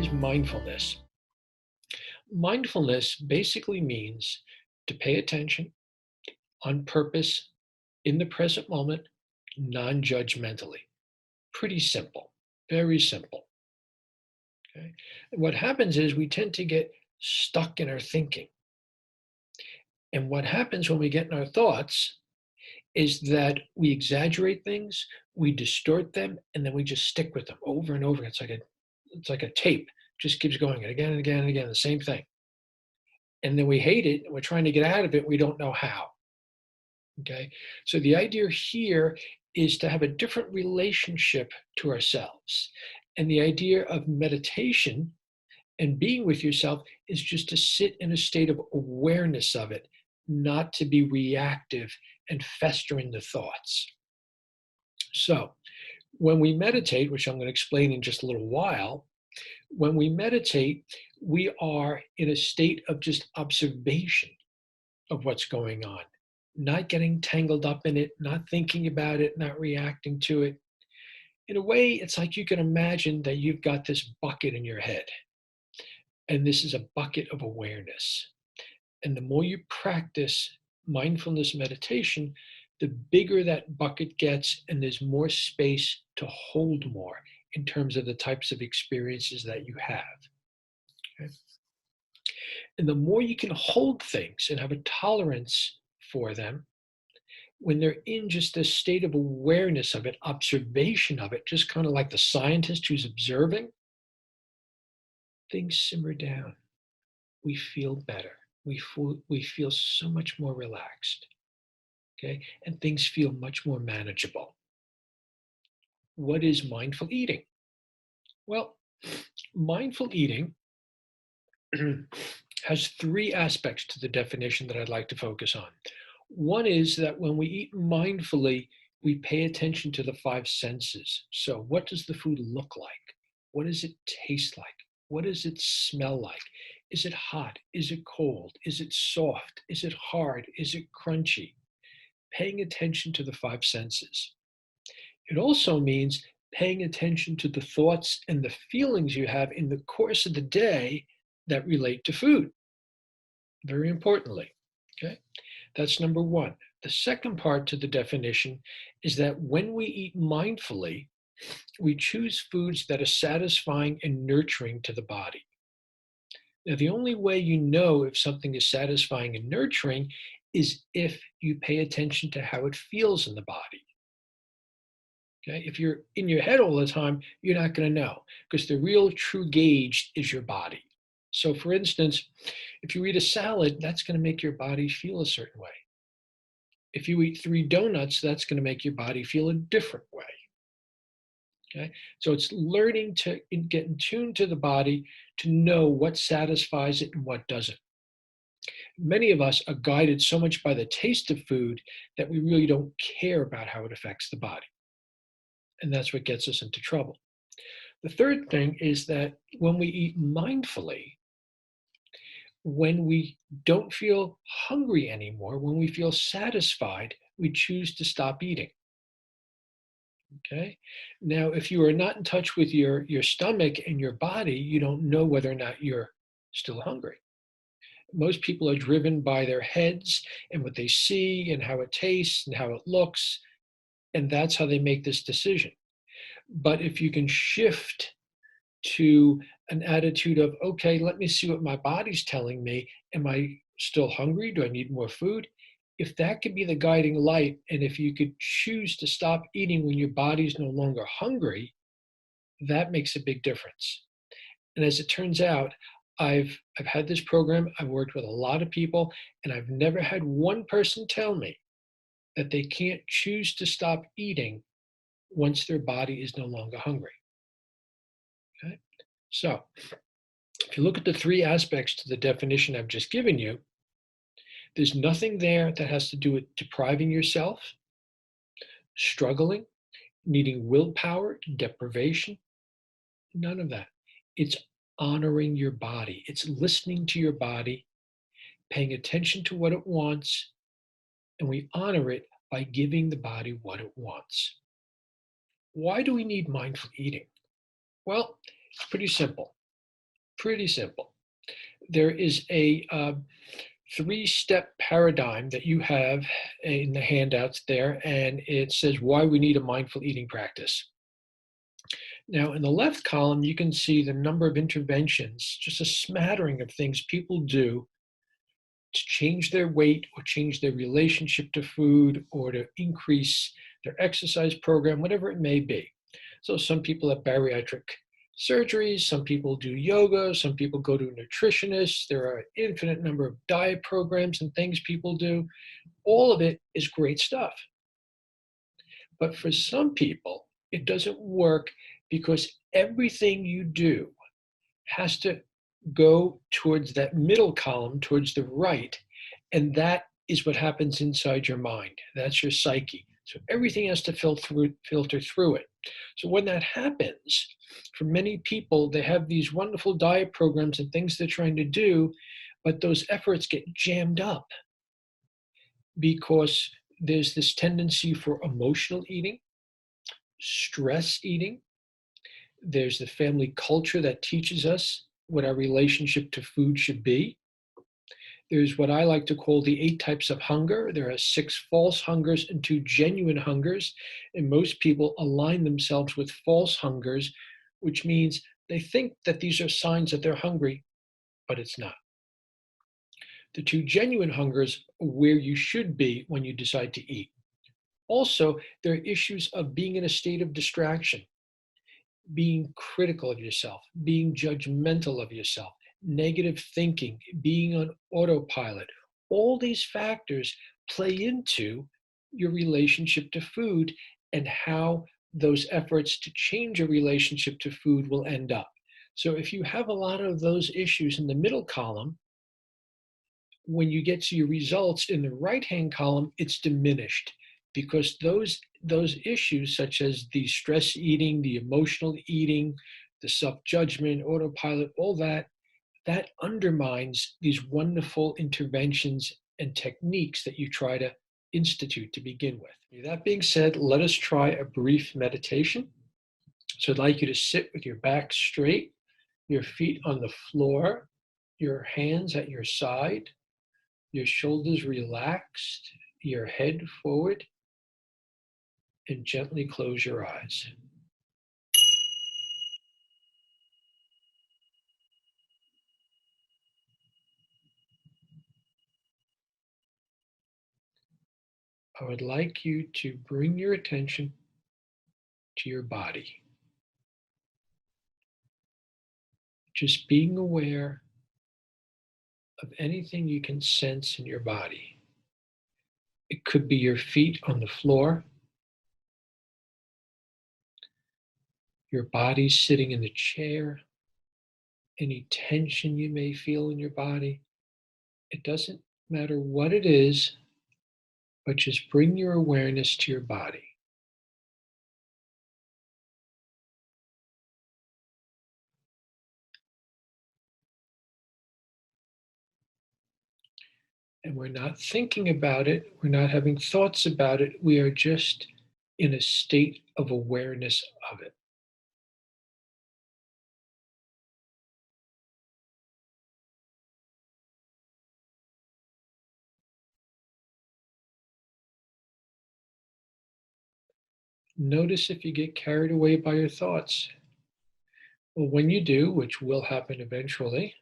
is mindfulness? Mindfulness basically means to pay attention on purpose in the present moment, non judgmentally. Pretty simple, very simple. Okay? And what happens is we tend to get stuck in our thinking. And what happens when we get in our thoughts is that we exaggerate things, we distort them, and then we just stick with them over and over. It's like a tape, just keeps going again and again and again, the same thing. And then we hate it and we're trying to get out of it. We don't know how. Okay. So the idea here is to have a different relationship to ourselves. And the idea of meditation and being with yourself is just to sit in a state of awareness of it, not to be reactive and fester in the thoughts. So when we meditate, which I'm going to explain in just a little while, when we meditate, we are in a state of just observation of what's going on, not getting tangled up in it, not thinking about it, not reacting to it. In a way, it's like you can imagine that you've got this bucket in your head, and this is a bucket of awareness. And the more you practice mindfulness meditation, the bigger that bucket gets, and there's more space to hold more in terms of the types of experiences that you have. Okay? And the more you can hold things and have a tolerance for them, when they're in just a state of awareness of it, observation of it, just kind of like the scientist who's observing, things simmer down. We feel better. We feel so much more relaxed. Okay? And things feel much more manageable. What is mindful eating? Well, mindful eating has three aspects to the definition that I'd like to focus on. One is that when we eat mindfully, we pay attention to the five senses. So, what does the food look like? What does it taste like? What does it smell like? Is it hot? Is it cold? Is it soft? Is it hard? Is it crunchy? Paying attention to the five senses. It also means paying attention to the thoughts and the feelings you have in the course of the day that relate to food. Very importantly, okay? That's number one. The second part to the definition is that when we eat mindfully, we choose foods that are satisfying and nurturing to the body. Now, the only way you know if something is satisfying and nurturing is if you pay attention to how it feels in the body. Okay? If you're in your head all the time, you're not going to know because the real true gauge is your body. So, for instance, if you eat a salad, that's going to make your body feel a certain way. If you eat 3 donuts, that's going to make your body feel a different way. Okay? So it's learning to get in tune to the body to know what satisfies it and what doesn't. Many of us are guided so much by the taste of food that we really don't care about how it affects the body. And that's what gets us into trouble. The third thing is that when we eat mindfully, when we don't feel hungry anymore, when we feel satisfied, we choose to stop eating. Okay. Now, if you are not in touch with your stomach and your body, you don't know whether or not you're still hungry. Most people are driven by their heads and what they see and how it tastes and how it looks, and that's how they make this decision. But if you can shift to an attitude of, okay, let me see what my body's telling me. Am I still hungry? Do I need more food? If that could be the guiding light, and if you could choose to stop eating when your body's no longer hungry, that makes a big difference. And as it turns out, I've had this program, I've worked with a lot of people, and I've never had one person tell me that they can't choose to stop eating once their body is no longer hungry. Okay? So, if you look at the three aspects to the definition I've just given you, there's nothing there that has to do with depriving yourself, struggling, needing willpower, deprivation. None of that. It's honoring your body. It's listening to your body, paying attention to what it wants, and we honor it by giving the body what it wants. Why do we need mindful eating? Well, it's pretty simple. Pretty simple. There is a three-step paradigm that you have in the handouts there, and it says why we need a mindful eating practice. Now, in the left column, you can see the number of interventions, just a smattering of things people do to change their weight or change their relationship to food or to increase their exercise program, whatever it may be. So some people have bariatric surgeries, some people do yoga, some people go to a nutritionist. There are an infinite number of diet programs and things people do. All of it is great stuff. But for some people, it doesn't work because everything you do has to go towards that middle column, towards the right. And that is what happens inside your mind. That's your psyche. So everything has to filter through it. So when that happens, for many people, they have these wonderful diet programs and things they're trying to do, but those efforts get jammed up because there's this tendency for emotional eating, stress eating. There's the family culture that teaches us what our relationship to food should be. There's what I like to call the 8 types of hunger. There are 6 false hungers and 2 genuine hungers. And most people align themselves with false hungers, which means they think that these are signs that they're hungry, but it's not. The 2 genuine hungers are where you should be when you decide to eat. Also, there are issues of being in a state of distraction, being critical of yourself, being judgmental of yourself, negative thinking, being on autopilot. All these factors play into your relationship to food and how those efforts to change your relationship to food will end up. So if you have a lot of those issues in the middle column, when you get to your results in the right-hand column, it's diminished because those issues such as the stress eating, the emotional eating, the self-judgment, autopilot, all that undermines these wonderful interventions and techniques that you try to institute to begin with. That being said, let us try a brief meditation. So I'd like you to sit with your back straight, your feet on the floor, your hands at your side, your shoulders relaxed, your head forward, and gently close your eyes. I would like you to bring your attention to your body. Just being aware of anything you can sense in your body. It could be your feet on the floor, your body sitting in the chair, any tension you may feel in your body. It doesn't matter what it is, but just bring your awareness to your body. And we're not thinking about it, we're not having thoughts about it, we are just in a state of awareness of it. Notice if you get carried away by your thoughts. Well, when you do, which will happen eventually,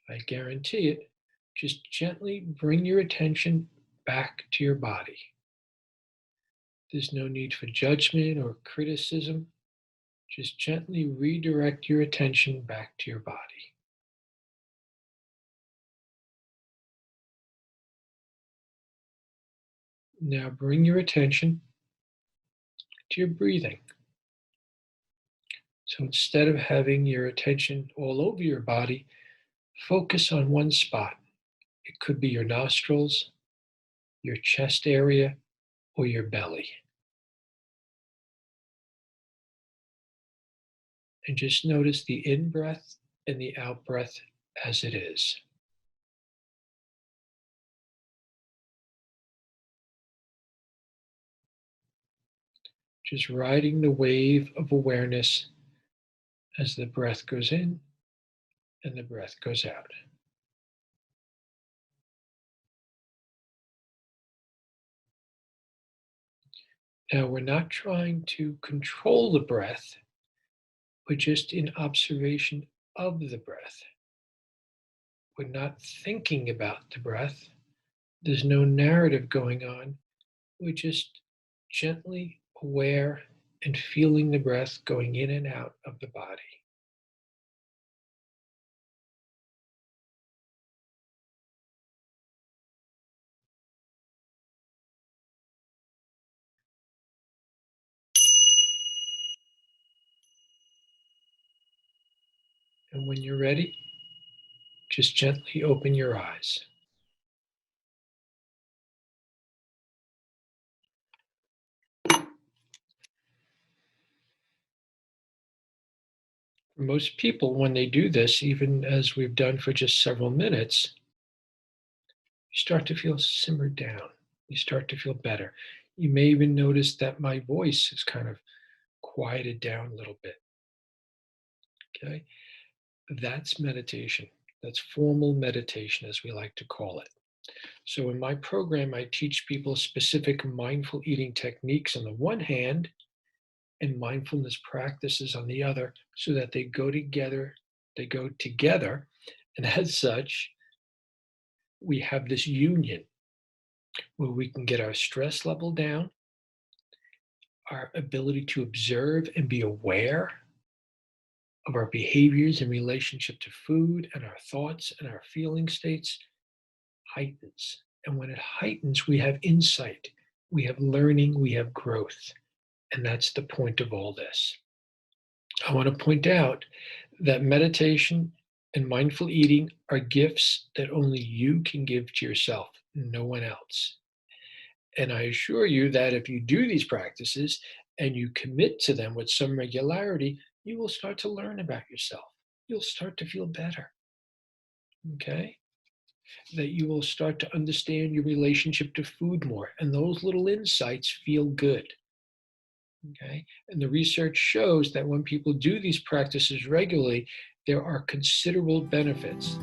I guarantee it, just gently bring your attention back to your body. There's no need for judgment or criticism. Just gently redirect your attention back to your body. Now bring your attention to your breathing. So instead of having your attention all over your body, focus on one spot. It could be your nostrils, your chest area, or your belly. And just notice the in breath and the out breath as it is. Just riding the wave of awareness as the breath goes in and the breath goes out. Now, we're not trying to control the breath, but just in observation of the breath. We're not thinking about the breath. There's no narrative going on. We're just gently aware and feeling the breath going in and out of the body. And when you're ready, just gently open your eyes. For most people, when they do this, even as we've done for just several minutes, you start to feel simmered down. You start to feel better. You may even notice that my voice is kind of quieted down a little bit. Okay. That's meditation. That's formal meditation, as we like to call it. So, in my program, I teach people specific mindful eating techniques on the one hand and mindfulness practices on the other so that they go together. They go together. And as such, we have this union where we can get our stress level down, our ability to observe and be aware of our behaviors in relationship to food and our thoughts and our feeling states heightens. And when it heightens, we have insight, we have learning, we have growth. And that's the point of all this. I want to point out that meditation and mindful eating are gifts that only you can give to yourself, no one else. And I assure you that if you do these practices and you commit to them with some regularity, you will start to learn about yourself. You'll start to feel better. Okay? That you will start to understand your relationship to food more. And those little insights feel good. Okay? And the research shows that when people do these practices regularly, there are considerable benefits